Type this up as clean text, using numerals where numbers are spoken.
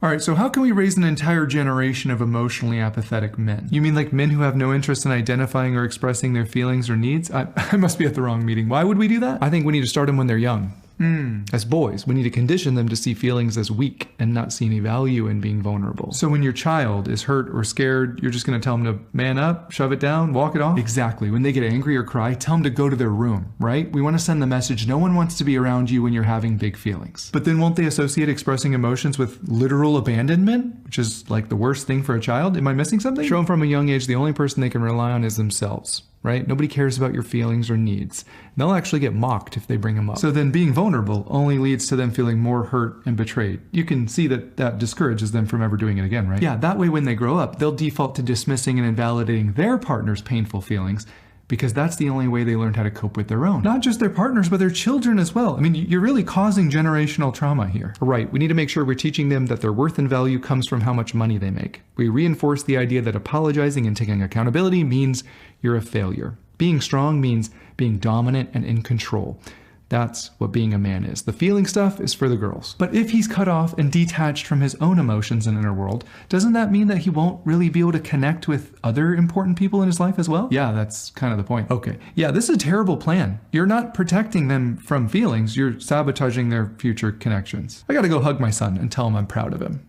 All right, so how can we raise an entire generation of emotionally apathetic men? You mean like men who have no interest in identifying or expressing their feelings or needs? I must be at the wrong meeting. Why would we do that? I think we need to start them when they're young. As boys, we need to condition them to see feelings as weak and not see any value in being vulnerable. So when your child is hurt or scared, you're just going to tell them to man up, shove it down, walk it off? Exactly. When they get angry or cry, tell them to go to their room, right? We want to send the message, no one wants to be around you when you're having big feelings. But then won't they associate expressing emotions with literal abandonment, which is like the worst thing for a child? Am I missing something? Show them from a young age the only person they can rely on is themselves. Right? Nobody cares about your feelings or needs. They'll actually get mocked if they bring them up. So then being vulnerable only leads to them feeling more hurt and betrayed. You can see that that discourages them from ever doing it again, right? Yeah, that way when they grow up, they'll default to dismissing and invalidating their partner's painful feelings because that's the only way they learned how to cope with their own. Not just their partners, but their children as well. I mean, you're really causing generational trauma here. Right, we need to make sure we're teaching them that their worth and value comes from how much money they make. We reinforce the idea that apologizing and taking accountability means you're a failure. Being strong means being dominant and in control. That's what being a man is. The feeling stuff is for the girls. But if he's cut off and detached from his own emotions and inner world, doesn't that mean that he won't really be able to connect with other important people in his life as well? Yeah, that's kind of the point. Okay. Yeah, this is a terrible plan. You're not protecting them from feelings. You're sabotaging their future connections. I gotta go hug my son and tell him I'm proud of him.